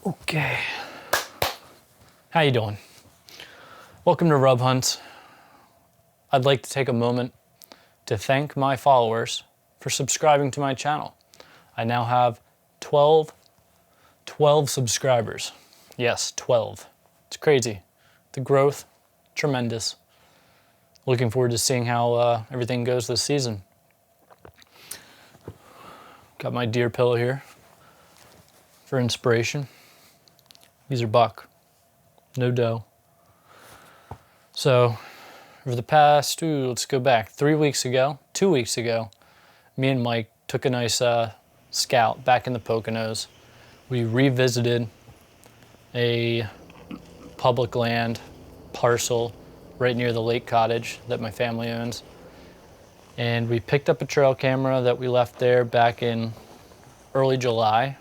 Okay, how you doing? Welcome to Rub Hunts. I'd like to take a moment to thank my followers for subscribing to my channel. I now have 12 subscribers. Yes, 12. It's crazy. The growth, tremendous. Looking forward to seeing how everything goes this season. Got my deer pillow here for inspiration. These are buck, no doe. So, over the past, let's go back, 2 weeks ago, me and Mike took a nice scout back in the Poconos. We revisited a public land parcel right near the lake cottage that my family owns. And we picked up a trail camera that we left there back in early July.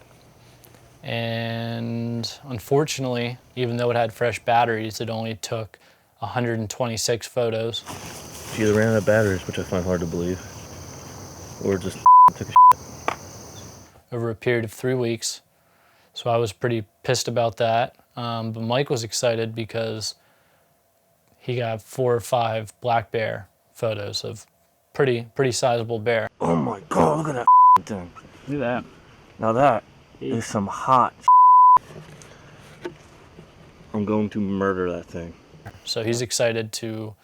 And unfortunately, even though it had fresh batteries, it only took 126 photos. She either ran out of batteries, which I find hard to believe, or just took a shit. Over a period of 3 weeks. So I was pretty pissed about that. But Mike was excited because he got 4 or 5 black bear photos of pretty sizable bear. Oh my god, look at that thing. Look at that. Now that is some hot I'm going to murder that thing. So he's excited to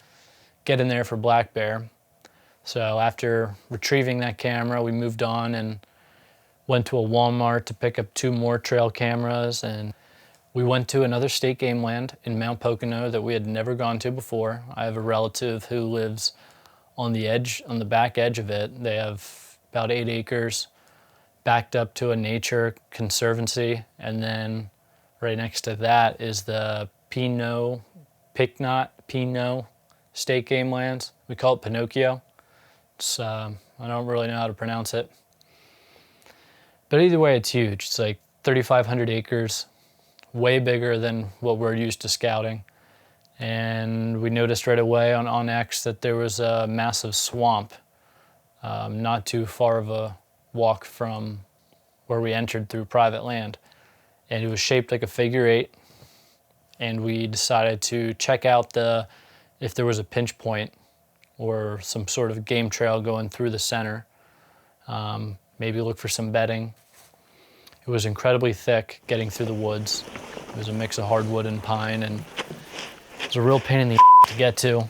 get in there for black bear. So after retrieving that camera, we moved on and went to a Walmart to pick up 2 more trail cameras, and we went to another state game land in Mount Pocono that we had never gone to before. I have a relative who lives on the back edge of it. They have about 8 acres backed up to a nature conservancy, and then right next to that is the Pinot state game lands. We call it Pinocchio. It's, I don't really know how to pronounce it. But either way, it's huge. It's like 3,500 acres, way bigger than what we're used to scouting. And we noticed right away on X that there was a massive swamp not too far of a walk from where we entered through private land. And it was shaped like a figure 8. And we decided to check out if there was a pinch point or some sort of game trail going through the center. Maybe look for some bedding. It was incredibly thick getting through the woods. It was a mix of hardwood and pine, and it was a real pain in the to get to.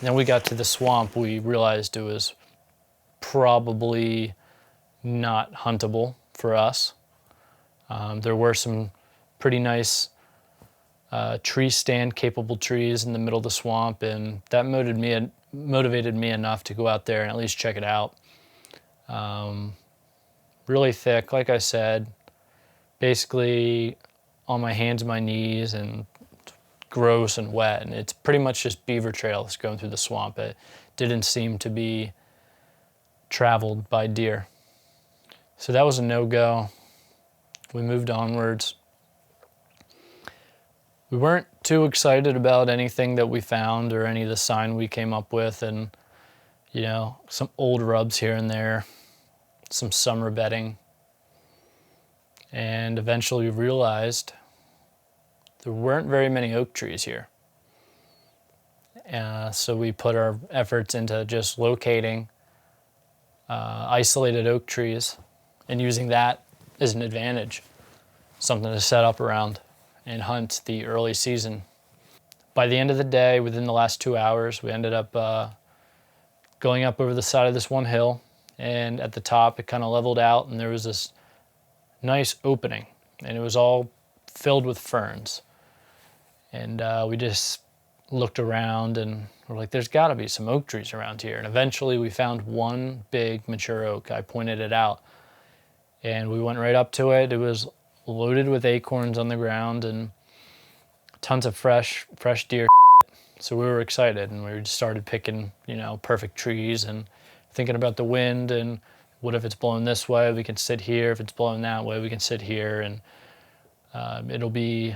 Then we got to the swamp. We realized it was probably not huntable for us. There were some pretty nice tree stand capable trees in the middle of the swamp, and that motivated me enough to go out there and at least check it out. Really thick, like I said, basically on my hands and my knees, and gross and wet, and it's pretty much just beaver trails going through the swamp. It didn't seem to be traveled by deer. So that was a no-go. We moved onwards. We weren't too excited about anything that we found or any of the sign we came up with, and you know, some old rubs here and there, some summer bedding. And eventually we realized there weren't very many oak trees here. So we put our efforts into just locating isolated oak trees and using that as an advantage, something to set up around and hunt the early season. By the end of the day, within the last 2 hours, we ended up going up over the side of this one hill, and at the top it kind of leveled out, and there was this nice opening, and it was all filled with ferns. And we just looked around and we're like, there's got to be some oak trees around here. And eventually we found one big mature oak. I pointed it out, and we went right up to it. It was loaded with acorns on the ground and tons of fresh deer. So we were excited, and we just started picking, perfect trees and thinking about the wind, and what if it's blowing this way, we can sit here. If it's blowing that way, we can sit here, and it'll be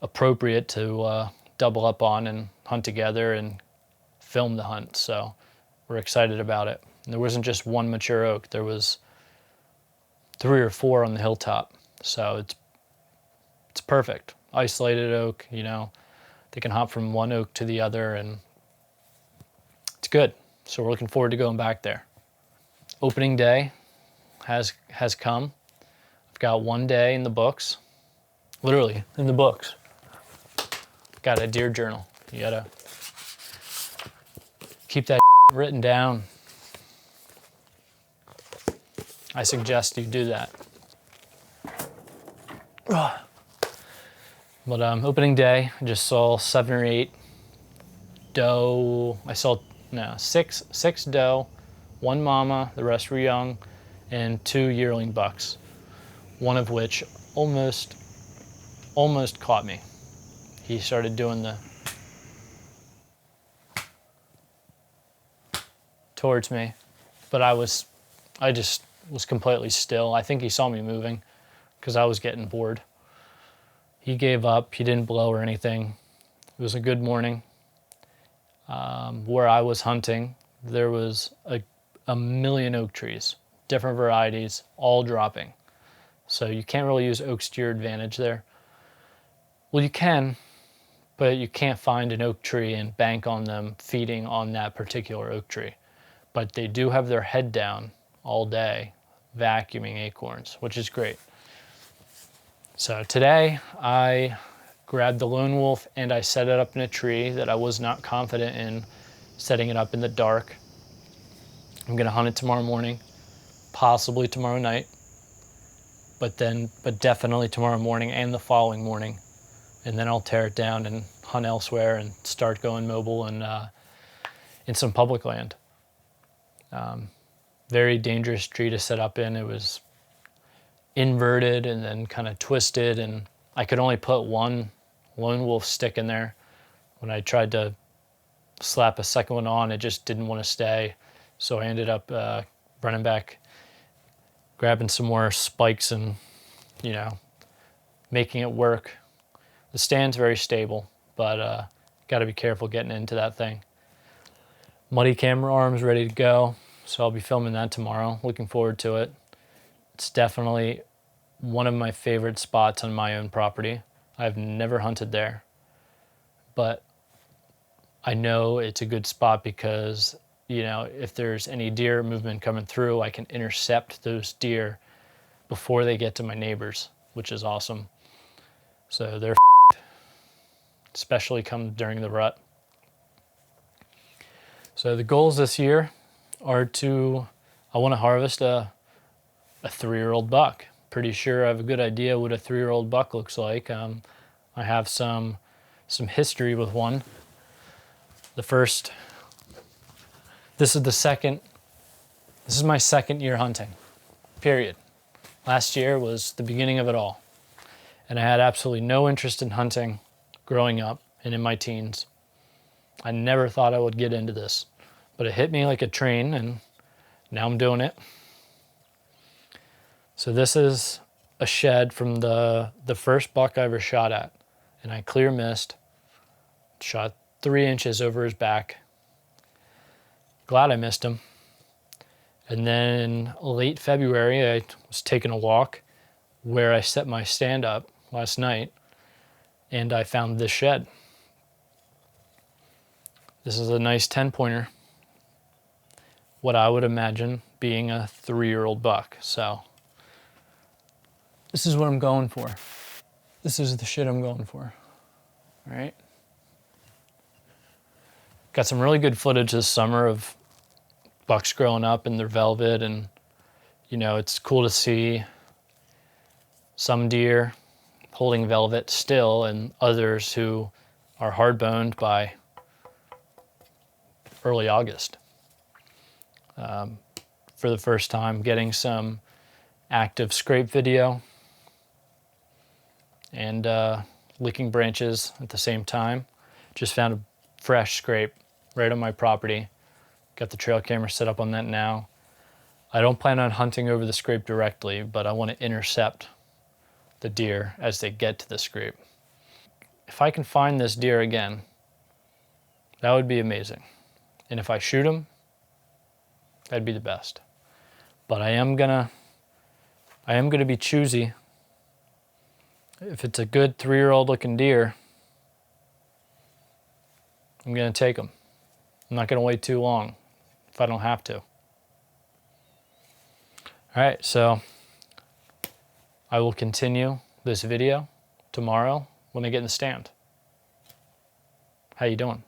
appropriate to double up on and hunt together and film the hunt. So we're excited about it. And there wasn't just one mature oak, there was 3 or 4 on the hilltop. So it's it's perfect. Isolated oak, you know, they can hop from one oak to the other, and it's good. So we're looking forward to going back there. Opening day has come. I've got 1 day in the books, literally in the books. Got a deer journal. You gotta keep that written down. I suggest you do that. But opening day, I just saw 7 or 8 doe. I saw six doe, 1 mama, the rest were young, and 2 yearling bucks. One of which almost caught me. He started doing the towards me, but I just was completely still. I think he saw me moving because I was getting bored. He gave up. He didn't blow or anything. It was a good morning. Where I was hunting, there was a million oak trees, different varieties, all dropping. So you can't really use oaks to your advantage there. Well, you can, but you can't find an oak tree and bank on them feeding on that particular oak tree. But they do have their head down all day, vacuuming acorns, which is great. So today I grabbed the lone wolf and I set it up in a tree that I was not confident in setting it up in the dark. I'm gonna hunt it tomorrow morning, possibly tomorrow night, but definitely tomorrow morning and the following morning. And then I'll tear it down and hunt elsewhere and start going mobile and in some public land. Very dangerous tree to set up in. It was inverted and then kind of twisted, and I could only put 1 lone wolf stick in there. When I tried to slap a second one on, it just didn't want to stay. So I ended up running back, grabbing some more spikes and, you know, making it work. The stand's very stable, but got to be careful getting into that thing. Muddy camera arms ready to go, so I'll be filming that tomorrow. Looking forward to it. It's definitely one of my favorite spots on my own property. I've never hunted there, but I know it's a good spot because, you know, if there's any deer movement coming through, I can intercept those deer before they get to my neighbors, which is awesome. So they're especially come during the rut. So the goals this year are I want to harvest a 3-year-old buck. Pretty sure I have a good idea what a 3-year-old buck looks like. I have some history with one. This is my second year hunting, period. Last year was the beginning of it all. And I had absolutely no interest in hunting growing up and in my teens. I never thought I would get into this, but it hit me like a train, and now I'm doing it. So this is a shed from the first buck I ever shot at, and I clear missed, shot 3 inches over his back. Glad I missed him. And then in late February, I was taking a walk where I set my stand up last night, and I found this shed. This is a nice 10-pointer, what I would imagine being a 3-year-old buck. So this is what I'm going for. This is the shit I'm going for. All right. Got some really good footage this summer of bucks growing up in their velvet, and you know, it's cool to see some deer holding velvet still and others who are hard-boned by early August. For the first time, getting some active scrape video and licking branches at the same time. Just found a fresh scrape right on my property. Got the trail camera set up on that now. I don't plan on hunting over the scrape directly, but I want to intercept the deer as they get to the scrape. If I can find this deer again, that would be amazing. And if I shoot him, that'd be the best. But I am gonna be choosy If it's a good 3-year-old looking deer, I'm gonna take them. I'm not gonna wait too long if I don't have to. All right, so I will continue this video tomorrow when I get in the stand. How you doing?